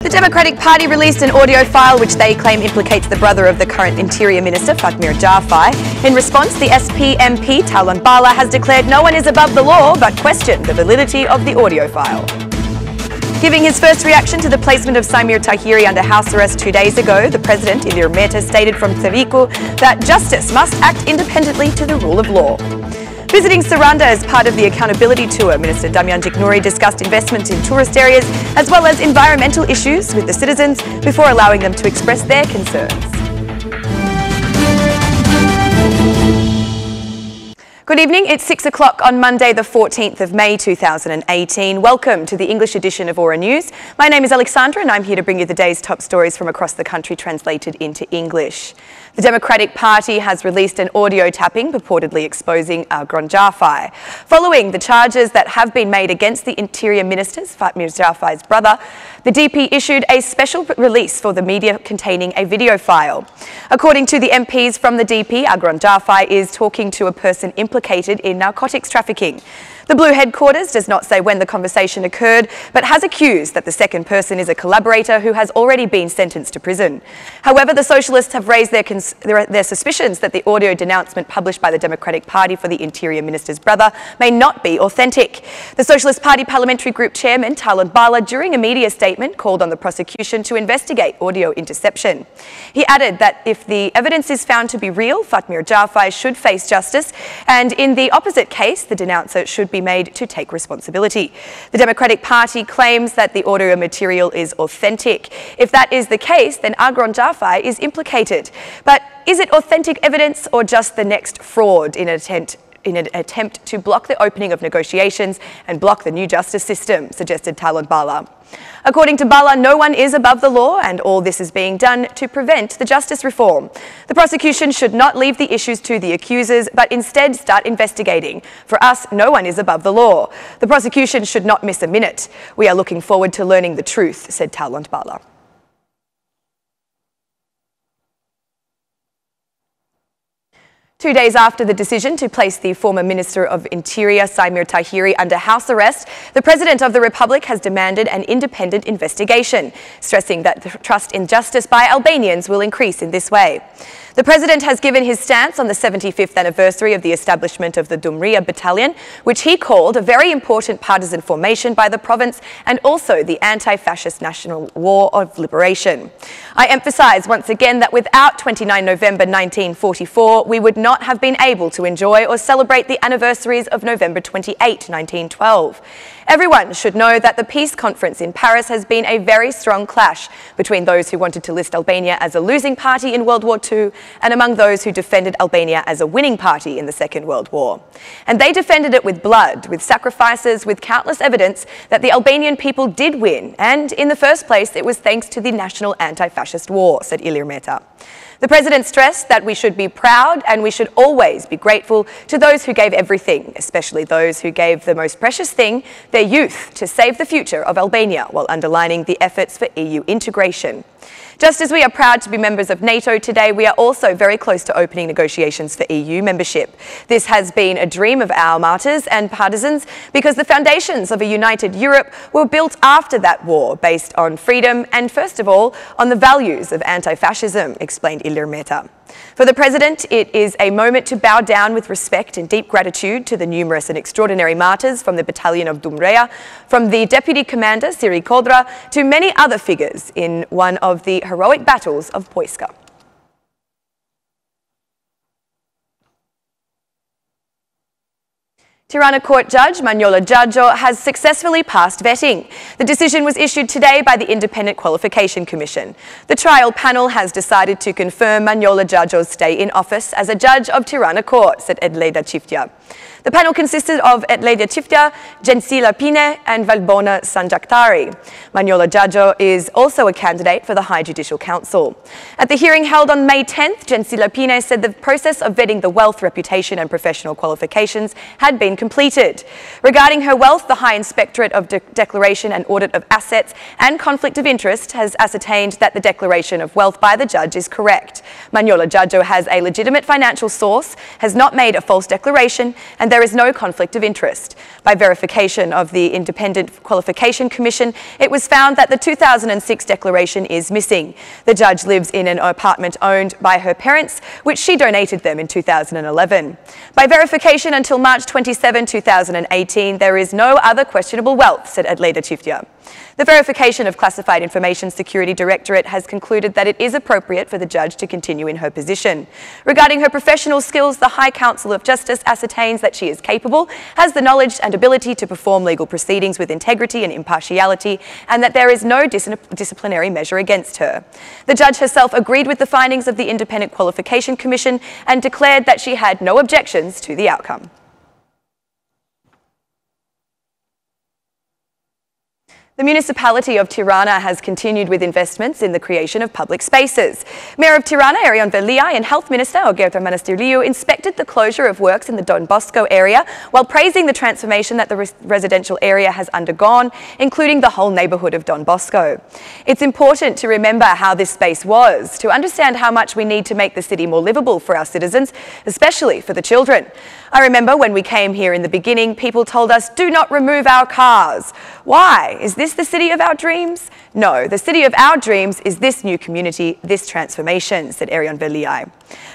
The Democratic Party released an audio file which they claim implicates the brother of the current Interior Minister, Fatmir Jaafai. In response, the SP MP, Talon Bala, has declared no one is above the law but questioned the validity of the audio file. Giving his first reaction to the placement of Samir Tahiri under house arrest 2 days ago, the President, Ilir Mehta, stated from Teriku that justice must act independently to the rule of law. Visiting Saranda as part of the accountability tour, Minister Damyanjik Nouri discussed investment in tourist areas as well as environmental issues with the citizens before allowing them to express their concerns. Good evening, it's 6 o'clock on Monday the 14th of May 2018. Welcome to the English edition of Aura News. My name is Alexandra and I'm here to bring you the day's top stories from across the country translated into English. The Democratic Party has released an audio tapping purportedly exposing Agron Jaafai. Following the charges that have been made against the Interior Minister's Fatmir Jaafai's brother, the DP issued a special release for the media containing a video file. According to the MPs from the DP, Agron Jaafai is talking to a person implicated in narcotics trafficking. The Blue headquarters does not say when the conversation occurred, but has accused that the second person is a collaborator who has already been sentenced to prison. However, the Socialists have raised their suspicions that the audio denouncement published by the Democratic Party for the Interior Minister's brother may not be authentic. The Socialist Party Parliamentary Group Chairman, Talon Bala, during a media statement, called on the prosecution to investigate audio interception. He added that if the evidence is found to be real, Fatmir Jaafai should face justice, and in the opposite case, the denouncer should be made to take responsibility. The Democratic Party claims that the audio material is authentic. If that is the case, then Agron Jaafai is implicated. But is it authentic evidence or just the next fraud in an attempt to block the opening of negotiations and block the new justice system, suggested Talon Bala. According to Bala, no one is above the law and all this is being done to prevent the justice reform. The prosecution should not leave the issues to the accusers but instead start investigating. For us, no one is above the law. The prosecution should not miss a minute. We are looking forward to learning the truth, said Talon Bala. 2 days after the decision to place the former Minister of Interior, Samir Tahiri, under house arrest, the President of the Republic has demanded an independent investigation, stressing that the trust in justice by Albanians will increase in this way. The President has given his stance on the 75th anniversary of the establishment of the Dumria Battalion, which he called a very important partisan formation by the province and also the anti-fascist National War of Liberation. I emphasise once again that without 29 November 1944, we would not have been able to enjoy or celebrate the anniversaries of November 28, 1912. Everyone should know that the peace conference in Paris has been a very strong clash between those who wanted to list Albania as a losing party in World War II and among those who defended Albania as a winning party in the Second World War. And they defended it with blood, with sacrifices, with countless evidence that the Albanian people did win. And in the first place, it was thanks to the National Anti-Fascist War, said Ilir Mehta. The President stressed that we should be proud and we should always be grateful to those who gave everything, especially those who gave the most precious thing, their youth, to save the future of Albania, while underlining the efforts for EU integration. Just as we are proud to be members of NATO today, we are also very close to opening negotiations for EU membership. This has been a dream of our martyrs and partisans because the foundations of a united Europe were built after that war, based on freedom and, first of all, on the values of anti-fascism, explained Ilir Mehta. For the President, it is a moment to bow down with respect and deep gratitude to the numerous and extraordinary martyrs from the battalion of Dumrea, from the Deputy Commander, Siri Kodra, to many other figures in one of the heroic battles of Poiska. Tirana Court Judge Manjola Djadjo has successfully passed vetting. The decision was issued today by the Independent Qualification Commission. The trial panel has decided to confirm Manjola Djadjo's stay in office as a judge of Tirana Court, said Edleida Çiftya. The panel consisted of Edleida Çiftya, Jensi Lapine and Valbona Sanjaktari. Manjola Djadjo is also a candidate for the High Judicial Council. At the hearing held on May 10th, Jensi Lapine said the process of vetting the wealth, reputation and professional qualifications had been been completed. Regarding her wealth, the High Inspectorate of Declaration and Audit of Assets and Conflict of Interest has ascertained that the declaration of wealth by the judge is correct. Manyola Jajo has a legitimate financial source, has not made a false declaration, and there is no conflict of interest. By verification of the Independent Qualification Commission, it was found that the 2006 declaration is missing. The judge lives in an apartment owned by her parents, which she donated them in 2011. By verification until March 27, 2018, there is no other questionable wealth, said Adelaida Chiftia. The verification of Classified Information Security Directorate has concluded that it is appropriate for the judge to continue in her position. Regarding her professional skills, the High Council of Justice ascertains that she is capable, has the knowledge and ability to perform legal proceedings with integrity and impartiality, and that there is no disciplinary measure against her. The judge herself agreed with the findings of the Independent Qualification Commission and declared that she had no objections to the outcome. The municipality of Tirana has continued with investments in the creation of public spaces. Mayor of Tirana, Arion Veliay, and Health Minister, Ogerta Manastirliu, inspected the closure of works in the Don Bosco area while praising the transformation that the residential area has undergone, including the whole neighbourhood of Don Bosco. It's important to remember how this space was, to understand how much we need to make the city more livable for our citizens, especially for the children. I remember when we came here in the beginning, people told us, do not remove our cars. Why? Is this the city of our dreams? No, the city of our dreams is this new community, this transformation, said Arion Veliay.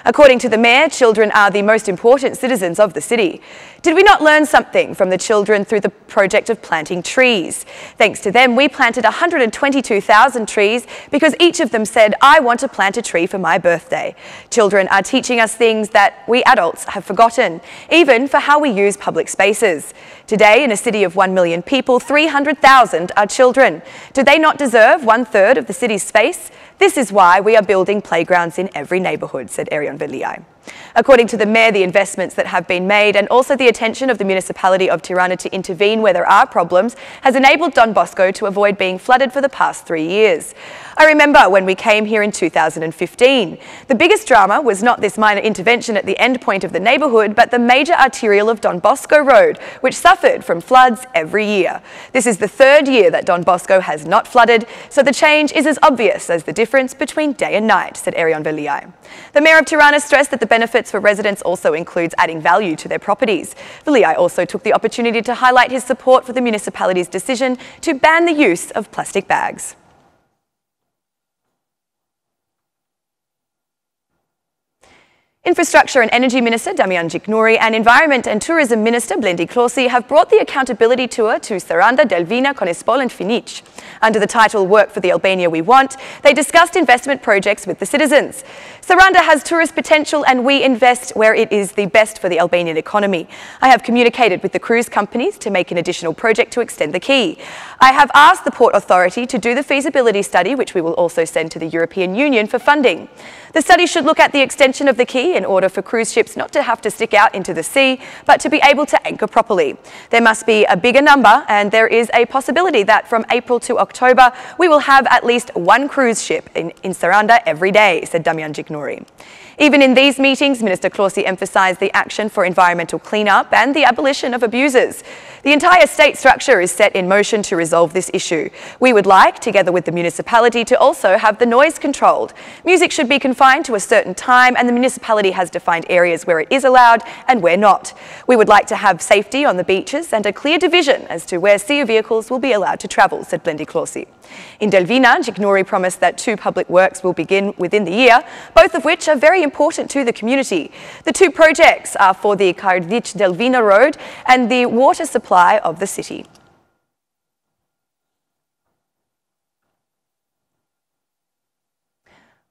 According to the mayor, children are the most important citizens of the city. Did we not learn something from the children through the project of planting trees? Thanks to them, we planted 122,000 trees because each of them said, I want to plant a tree for my birthday. Children are teaching us things that we adults have forgotten, even for how we use public spaces. Today, in a city of 1 million people, 300,000 are children. Do they not deserve 1/3 of the city's space? This is why we are building playgrounds in every neighbourhood, said Arion Veliay. According to the mayor, the investments that have been made and also the attention of the municipality of Tirana to intervene where there are problems has enabled Don Bosco to avoid being flooded for the past 3 years. I remember when we came here in 2015. The biggest drama was not this minor intervention at the end point of the neighbourhood, but the major arterial of Don Bosco Road, which suffered from floods every year. This is the 3rd year that Don Bosco has not flooded, so the change is as obvious as the difference between day and night, said Arion Veliay. The mayor of Tirana stressed that the benefits for residents also includes adding value to their properties. Veliay also took the opportunity to highlight his support for the municipality's decision to ban the use of plastic bags. Infrastructure and Energy Minister Damian Jiknouri and Environment and Tourism Minister Blendi Clossy have brought the accountability tour to Saranda, Delvina, Conespol and Finici. Under the title Work for the Albania We Want, they discussed investment projects with the citizens. Saranda has tourist potential and we invest where it is the best for the Albanian economy. I have communicated with the cruise companies to make an additional project to extend the quay. I have asked the Port Authority to do the feasibility study, which we will also send to the European Union for funding. The study should look at the extension of the quay in order for cruise ships not to have to stick out into the sea, but to be able to anchor properly. There must be a bigger number, and there is a possibility that from April to October, we will have at least one cruise ship in Saranda every day, said Damian Jiknouri. Even in these meetings, Minister Clossy emphasised the action for environmental clean-up and the abolition of abusers. The entire state structure is set in motion to resolve this issue. We would like, together with the municipality, to also have the noise controlled. Music should be confined to a certain time, and the municipality has defined areas where it is allowed and where not. We would like to have safety on the beaches and a clear division as to where sea vehicles will be allowed to travel, said Blendi Clossy. In Delvina, Jiknouri promised that 2 public works will begin within the year, both of which are very important to the community. The 2 projects are for the Kardich-Delvina Road and the water supply of the city.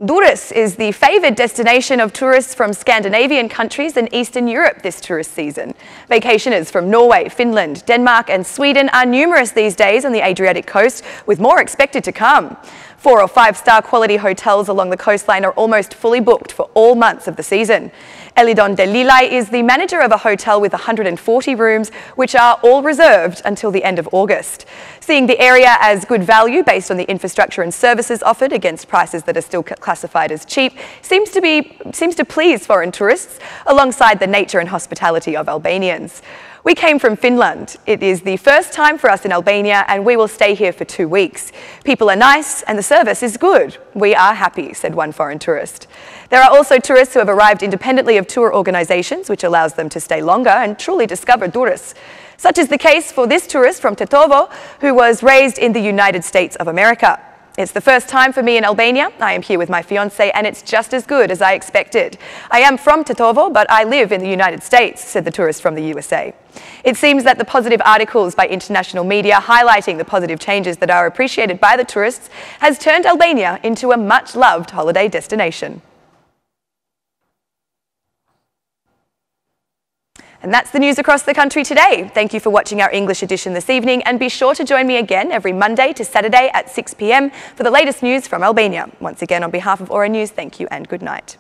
Durrës is the favoured destination of tourists from Scandinavian countries and Eastern Europe this tourist season. Vacationers from Norway, Finland, Denmark and Sweden are numerous these days on the Adriatic coast, with more expected to come. 4- or 5-star quality hotels along the coastline are almost fully booked for all months of the season. Elidon Delilai is the manager of a hotel with 140 rooms, which are all reserved until the end of August. Seeing the area as good value based on the infrastructure and services offered against prices that are still classified as cheap seems to please foreign tourists alongside the nature and hospitality of Albanians. We came from Finland. It is the first time for us in Albania and we will stay here for 2 weeks. People are nice and the service is good. We are happy, said one foreign tourist. There are also tourists who have arrived independently of tour organisations, which allows them to stay longer and truly discover Durrës. Such is the case for this tourist from Tetovo, who was raised in the United States of America. It's the first time for me in Albania. I am here with my fiancé and it's just as good as I expected. I am from Tetovo, but I live in the United States, said the tourist from the USA. It seems that the positive articles by international media highlighting the positive changes that are appreciated by the tourists has turned Albania into a much-loved holiday destination. And that's the news across the country today. Thank you for watching our English edition this evening and be sure to join me again every Monday to Saturday at 6 p.m. for the latest news from Albania. Once again, on behalf of Aura News, thank you and good night.